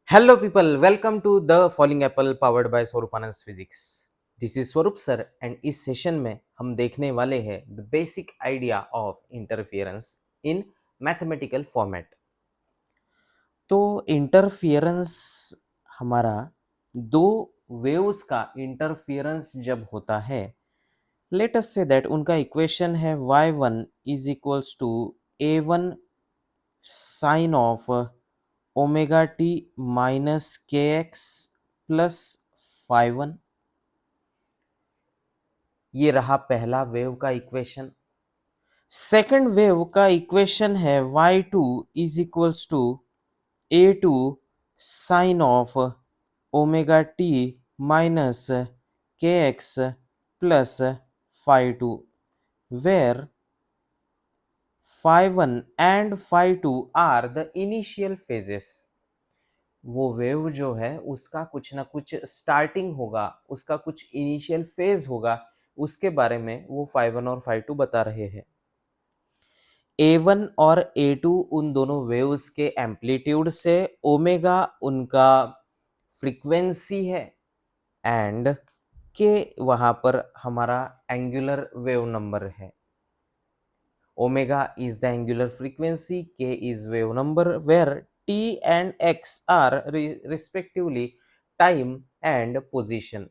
Hello, people. Welcome to the Falling Apple powered by Swarupanand's Physics. This is स्वरूप sir and इस session में हम देखने वाले हैं the basic idea of interference in mathematical format. तो इंटरफियरेंस हमारा दो वेव्स का इंटरफियरेंस जब होता है, लेट अस से दैट उनका इक्वेशन है y1 is equals to a1 sine of omega t minus k x plus phi one. ये रहा पहला वेव का इक्वेशन। सेकंड वेव का इक्वेशन है y2 is equals to a2 sine of omega t minus k x plus phi two, where phi one and five two are the initial phases. वो wave जो है उसका कुछ ना कुछ स्टार्टिंग होगा, उसका कुछ इनिशियल फेज होगा, उसके बारे में वो फाइव वन और फाइव टू बता रहे हैं। A1 और A2 उन दोनों वेव्स के एम्पलीट्यूड से, ओमेगा उनका फ्रीक्वेंसी है एंड के वहां पर हमारा एंगुलर वेव नंबर है। Omega is the angular frequency, k is wave number, where t and x are respectively time and position.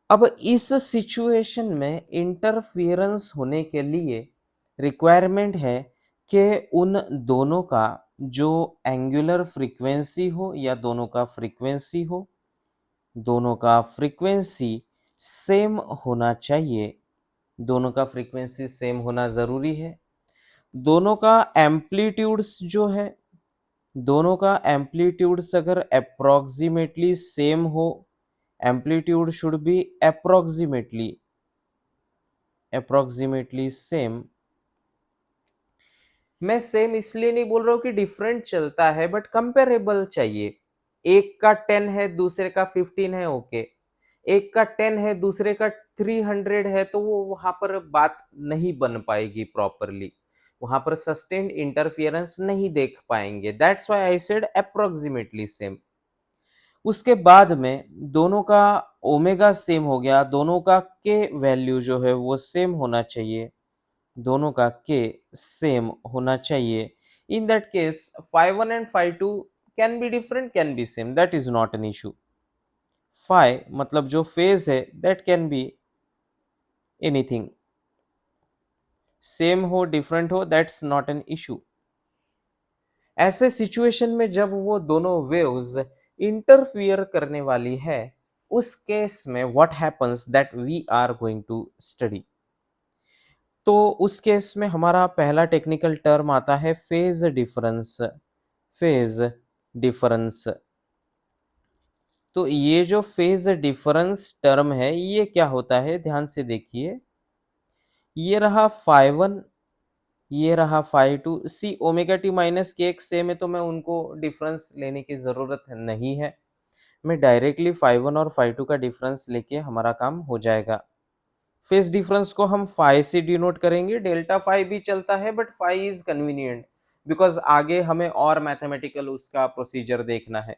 अब इस सिचुएशन में इंटरफियरेंस होने के लिए रिक्वायरमेंट है कि उन दोनों का जो एंगुलर फ्रीक्वेंसी हो या दोनों का फ्रीक्वेंसी हो, दोनों का फ्रीक्वेंसी सेम होना चाहिए। दोनों का फ्रीक्वेंसी सेम होना ज़रूरी है। दोनों का एम्पलीट्यूड्स जो है, दोनों का एम्पलीट्यूड्स अगर अप्रोक्सीमेटली सेम हो, amplitude should be approximately same. मैं सेम इसलिए नहीं बोल रहा हूँ कि डिफरेंट चलता है, बट कंपेरेबल चाहिए। एक का 10 है, दूसरे का 15 है, ओके। एक का 10 है, दूसरे का 300 है, तो वो वहां पर बात नहीं बन पाएगी प्रॉपरली। वहां पर सस्टेन्ड इंटरफियरेंस नहीं देख पाएंगे। That's why I said approximately same. उसके बाद में दोनों का ओमेगा सेम हो गया, दोनों का के वैल्यू जो है वो सेम होना चाहिए, दोनों का के सेम होना चाहिए। In that case five one and five two can be different, can be same, that is not an issue. Phi मतलब जो फेज है that can be anything, same हो डिफरेंट हो, दैट्स नॉट एन इशू। ऐसे situation में जब वो दोनों वेव्स इंटरफियर करने वाली है, उस केस में what happens that we are going to study. तो उस केस में हमारा पहला टेक्निकल टर्म आता है फेज डिफरेंस। Phase difference. तो ये जो फेज डिफरेंस टर्म है ये क्या होता है, ध्यान से देखिए। ये रहा फाइव वन, ये रहा five two. See omega t minus k x same है तो मैं उनको डिफरेंस लेने की जरूरत नहीं है। मैं डायरेक्टली फाइव वन और फाइव टू का डिफरेंस लेके हमारा काम हो जाएगा। फेज डिफरेंस को हम फाइ से डिनोट करेंगे। डेल्टा फाइ भी चलता है, but phi is convenient because आगे हमें और मैथमेटिकल उसका प्रोसीजर देखना है।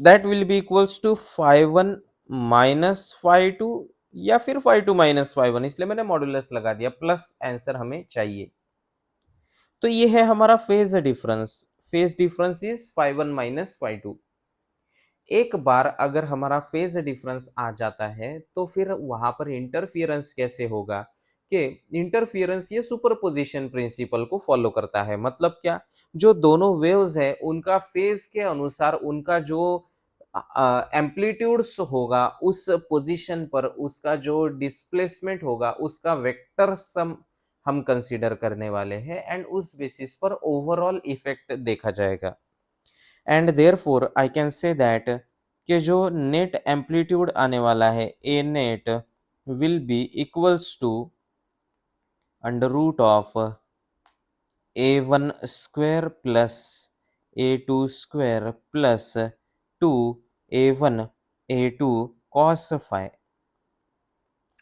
That will be equals to five one minus five two या फिर five two minus five one, इसलिए मैंने मॉड्यूलस लगा दिया, प्लस आंसर हमें चाहिए। तो ये है हमारा phase difference. Phase difference is five one minus five two. एक बार अगर हमारा फेज डिफरेंस आ जाता है तो फिर वहां पर इंटरफियरेंस कैसे होगा कि इंटरफियरेंस ये सुपरपोजिशन प्रिंसिपल को फॉलो करता है। मतलब क्या, जो दोनों वेव्स है उनका फेज के अनुसार उनका जो एम्पलीट्यूड्स होगा, उस पोजीशन पर उसका जो डिस्प्लेसमेंट होगा उसका वेक्टर सम हम कंसीडर करने वाले हैं एंड उस बेसिस पर ओवरऑल इफेक्ट देखा जाएगा। And therefore I can say that कि जो नेट एम्पलीट्यूड आने वाला है A net will be equals to under root of A one square plus A two square plus two A one A two cos phi.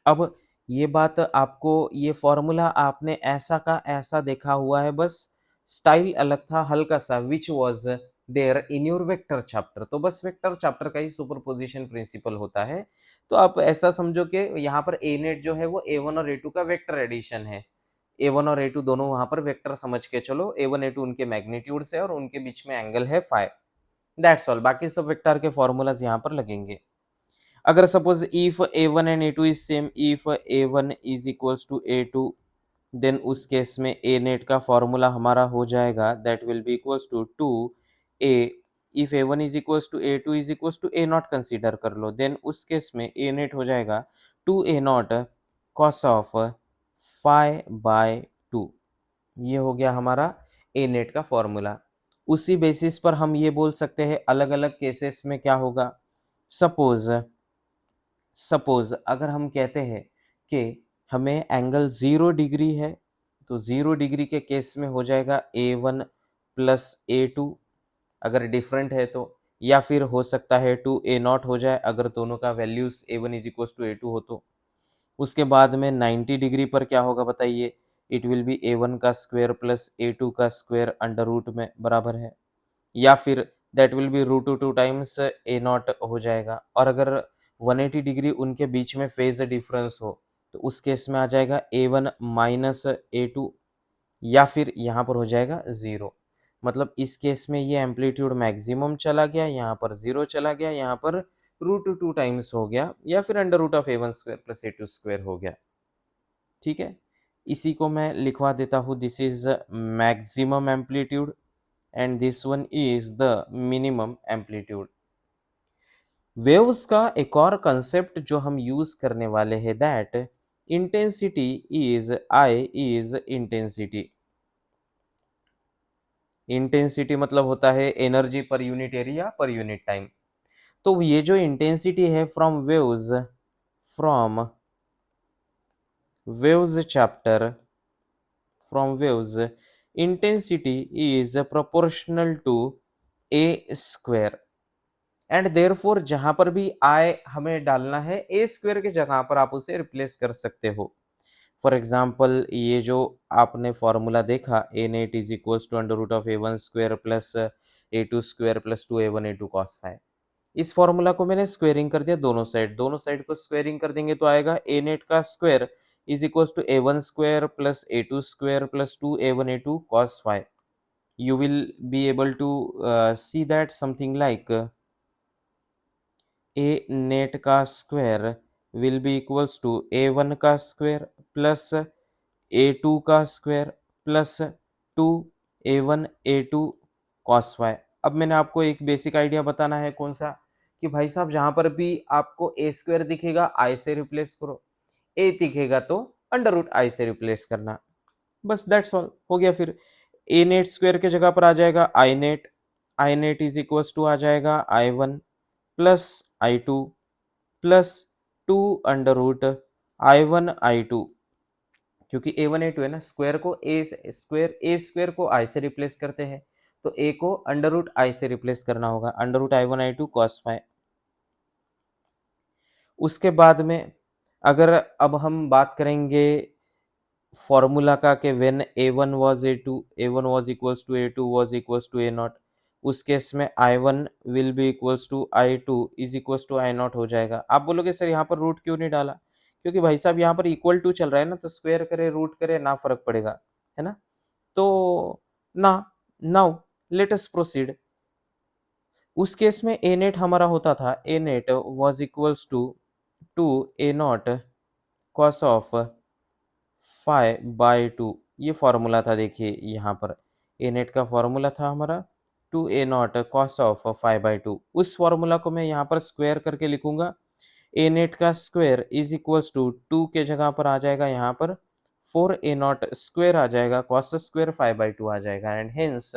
अब ये बात आपको, ये फॉर्मूला आपने ऐसा का ऐसा देखा हुआ है, बस स्टाइल अलग था हल्का सा, which was there in your vector chapter. तो बस वेक्टर चैप्टर का ही सुपरपोजिशन प्रिंसिपल होता है। तो आप ऐसा समझो कि यहाँ पर ए नेट जो है वो A1 और A2 का वेक्टर एडिशन है। A1 और A2 दोनों वहां पर वेक्टर समझ के चलो, A1 A2 उनके मैग्नीट्यूड से और उनके बीच में एंगल है फाई। दैट्स ऑल, बाकी सब वेक्टर के फॉर्मूलाज यहाँ पर लगेंगे। अगर suppose if A1 and A2 is same, if A1 is equals to A2, then उस केस में ए नेट का फॉर्मूला हमारा हो जाएगा that will be equals to 2a। If A1 is equals to A2 is equals to A not consider कर लो, then उस case में ए नेट हो जाएगा 2a not cos of phi by 2। ये हो गया हमारा ए नेट का फॉर्मूला। उसी बेसिस पर हम ये बोल सकते हैं अलग अलग केसेस में क्या होगा। सपोज सपोज अगर हम कहते हैं कि हमें एंगल 0 डिग्री है, तो 0 डिग्री के केस में हो जाएगा A1 प्लस A2 अगर डिफरेंट है तो, या फिर हो सकता है 2a नॉट हो जाए अगर दोनों का values A1 is equal to A2 हो तो। उसके बाद में 90 डिग्री पर क्या होगा बताइए, इट विल बी A1 का स्क्वायर प्लस A2 का स्क्वायर अंडर रूट में बराबर है, या फिर that will be root two times A not हो जाएगा। और अगर 180 डिग्री उनके बीच में फेज डिफरेंस हो तो उस केस में आ जाएगा A1 माइनस A2, या फिर यहाँ पर हो जाएगा 0। मतलब इस केस में ये एम्पलीट्यूड मैक्सिमम चला गया, यहाँ पर 0 चला गया, यहाँ पर रूट टू टाइम्स हो गया, या फिर under root of A1 square plus A2 square हो गया। ठीक है, इसी को मैं लिखवा देता हूँ, this is maximum amplitude and this one is the minimum amplitude। Waves का एक और कंसेप्ट जो हम यूज करने वाले हैं that intensity is I is intensity. Intensity मतलब होता है energy per unit area per unit time. तो ये जो इंटेंसिटी है from waves chapter, from waves intensity is proportional to A square and therefore जहां पर भी आई हमें डालना है ए स्क्वायर की जगह पर आप उसे रिप्लेस कर सकते हो। फॉर एग्जाम्पल ये जो आपने फॉर्मूला देखा A net is equal to under root of A1 square plus A2 square plus 2A1 A2 cos phi. इस फॉर्मूला को मैंने स्क्वेयरिंग कर दिया दोनों साइड को स्क्वेयरिंग कर देंगे तो आएगा ए नेट का square is equal to A1 square plus A2 square plus 2A1 A2 cos phi. you will be able to see that something like A net का square will be equals to A1 का square plus A2 का square plus 2A1 A2 cos Y. अब मैंने आपको एक basic idea बताना है, कौन सा, कि भाई साहब जहां पर भी आपको ए स्क्वायर दिखेगा आई से रिप्लेस करो, ए दिखेगा तो अंडर रूट आई से रिप्लेस करना, बस दैट्स ऑल हो गया। फिर ए नेट स्क्वायर के जगह पर आ जाएगा आई नेट इज इक्वल टू आ जाएगा I1 plus I2 plus 2 under root I1 I2, क्योंकि A1 A2 है ना, स्क्वायर को ए स्क्वायर को आई से रिप्लेस करते हैं तो ए को अंडर रूट आई से रिप्लेस करना होगा, under root I1 I2 cos phi. उसके बाद में अगर अब हम बात करेंगे फॉर्मूला का कि when A1 was A2, A1 was equals to A2 was equals to A naught, उस केस में I1 will be equals to I2 is equals to I naught हो जाएगा। आप बोलोगे सर यहाँ पर रूट क्यों नहीं डाला, क्योंकि भाई साहब यहाँ पर इक्वल टू चल रहा है ना, तो स्क्वायर करे रूट करे ना फर्क पड़ेगा, है ना। तो ना नाउ लेट अस प्रोसीड। उस केस में ए नेट हमारा होता था A net was equals to A naught cos of phi by 2। ये फॉर्मूला था, देखिए यहाँ पर ए नेट का फॉर्मूला था हमारा 2A not cos of phi by 2। उस फॉर्मूला को मैं यहाँ पर स्क्वायर करके लिखूंगा, ए नेट का स्क्वायर इज इक्वल्स टू 2 के जगह पर आ जाएगा यहाँ पर 4A नॉट स्क्वायर आ जाएगा, कॉस स्क्वायर फाई बाय 2 आ जाएगा, एंड हेंस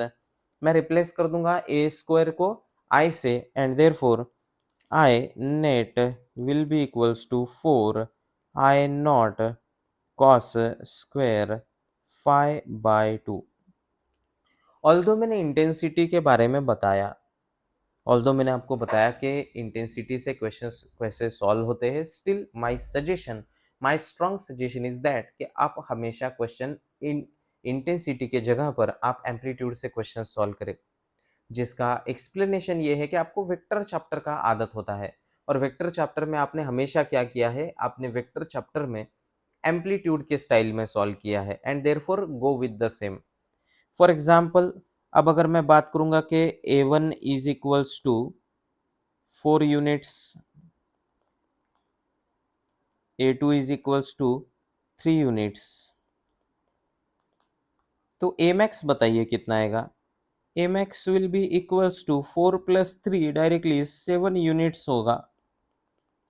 मैं रिप्लेस कर दूंगा ए स्क्वायर को आई से, and therefore I net will be equals to 4I not cos square phi by 2। Although मैंने इंटेंसिटी के बारे में बताया, ऑल्दो मैंने आपको बताया कि इंटेंसिटी से क्वेश्चंस कैसे सॉल्व होते हैं, still my strong suggestion is that कि आप हमेशा क्वेश्चन इन इंटेंसिटी के जगह पर आप एम्पलीट्यूड से क्वेश्चन सॉल्व करें, जिसका एक्सप्लेनेशन ये है कि आपको वेक्टर चैप्टर का आदत होता है और वेक्टर चैप्टर में आपने हमेशा क्या किया है, आपने वेक्टर चैप्टर में एम्पलीट्यूड के स्टाइल में सॉल्व किया है and therefore go with the same. For example, अब अगर मैं बात करूंगा कि A1 is equals to 4 units, A2 is equals to 3 units, तो Amax बताइए कितना आएगा। Amax will be equals to 4 plus 3 directly 7 units होगा,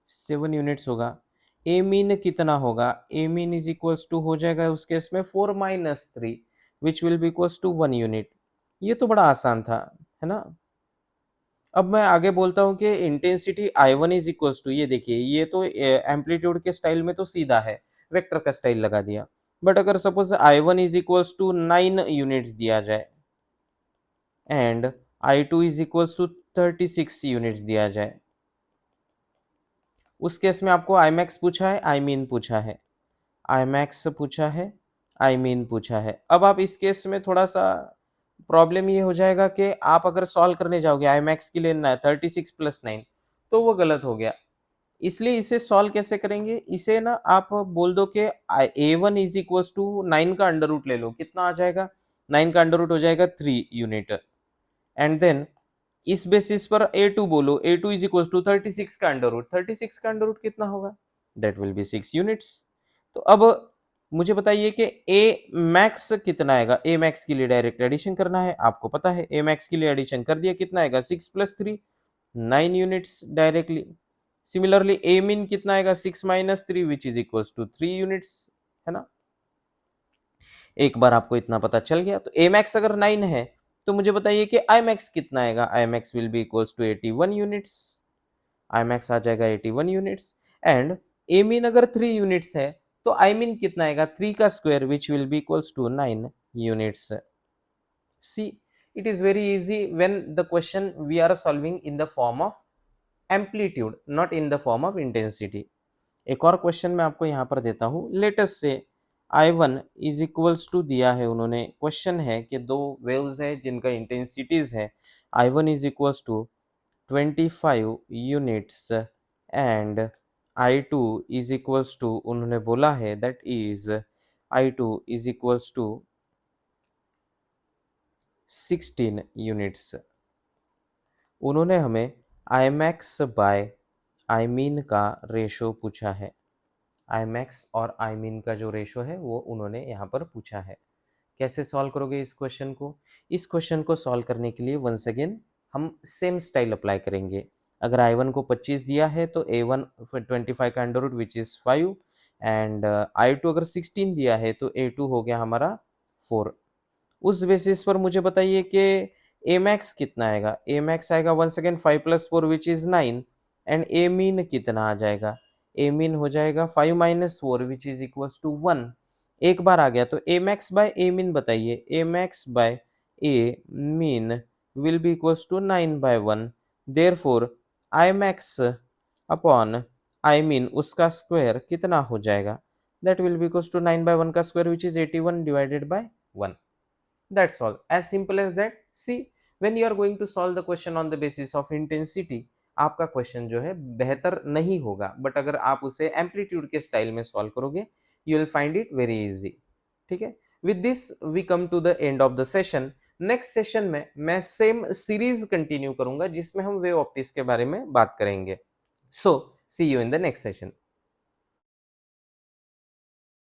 7 यूनिट्स होगा। ए मीन कितना होगा, A mean is equals to हो जाएगा उस केस में 4 minus 3 which will be equals to 1 unit. ये तो बड़ा आसान था, है ना। अब मैं आगे बोलता हूँ कि intensity I1 is equals to, ये देखिए ये तो एम्पलीट्यूड के स्टाइल में तो सीधा है, वेक्टर का स्टाइल लगा दिया। बट अगर suppose I1 is equals to 9 units दिया जाए and I2 is equals to 36 units दिया जाए, उस केस में आपको Imax पूछा है, I mean पूछा है, Imax पूछा है, I mean पूछा है। अब आप इस केस में थोड़ा सा प्रॉब्लम ये हो जाएगा कि आप अगर सॉल्व करने जाओगे Imax की लेना है 36 प्लस 9, तो वो गलत हो गया। इसलिए इसे सॉल्व कैसे करेंगे, इसे ना आप बोल दो कि A1 इज इक्वल टू 9 का अंडर रूट ले लो, कितना आ जाएगा, 9 का अंडर रूट हो जाएगा 3 यूनिट एंड देन इस बेसिस पर A2 बोलो, A2 इज इक्वल टू 36 का अंडर रूट, 36 का अंडर रूट कितना होगा, दैट विल बी 6 यूनिट्स। तो अब मुझे बताइए कि A मैक्स कितना आएगा, A मैक्स के लिए डायरेक्ट एडिशन करना है, आपको पता है A मैक्स के लिए एडिशन कर दिया, कितना आएगा 6 plus 3 9 units directly. Similarly A mean कितना आएगा 6 minus 3 which is equal to 3 units, है ना। एक बार आपको इतना पता चल गया, तो A मैक्स अगर 9 है तो मुझे बताइए कि I मैक्स कितना आएगा, I max will be equals to 81 units, I max आ जाएगा 81 यूनिट्स एंड A मीन अगर 3 यूनिट्स है तो I मीन कितना आएगा 3 का square which will be equals to 9 units. See, it is very easy when the question we are solving in the form of amplitude, not in the form of intensity. एक और question मैं आपको यहाँ पर देता हूँ, लेटेस्ट से I1 is equals to दिया है उन्होंने, क्वेश्चन है कि दो वेव्स है जिनका इंटेंसिटीज है I1 is equals to 25 units and I2 is equals to, उन्होंने बोला है that is I2 is equals to 16 units. उन्होंने हमें Imax बाय I mean का रेशो पूछा है, Imax और I mean का जो रेशो है वो उन्होंने यहाँ पर पूछा है। कैसे सॉल्व करोगे इस क्वेश्चन को, इस क्वेश्चन को सॉल्व करने के लिए वंस अगेन हम सेम स्टाइल अप्लाई करेंगे। अगर I1 को 25 दिया है तो A1 25 का under root which is 5 and I2 अगर 16 दिया है तो A2 हो गया हमारा 4। उस बेसिस पर मुझे बताइए कि Amax कितना आएगा, Amax आएगा once again 5 plus 4 which is 9 and A mean कितना आ जाएगा, A मीन हो जाएगा 5 minus 4 which is equals to 1। एक बार आ गया तो Amax बाय A मीन बताइए, Amax by A mean will be equals to 9 by 1, therefore Imax upon I mean उसका स्क्वायर कितना हो जाएगा, that will be equals to 9 by 1 का square which is 81 divided by 1। That's all. As simple as that. See, when you are going to solve the question on the basis of intensity, आपका question जो है बेहतर नहीं होगा, but अगर आप उसे एम्पलीट्यूड के स्टाइल में सॉल्व करोगे you will find it very easy. ठीक है, with this we come to the end of the session. Next session में मैं सेम सीरीज कंटिन्यू करूंगा जिसमें हम वेव ऑप्टिक्स के बारे में बात करेंगे। So see you in the next session.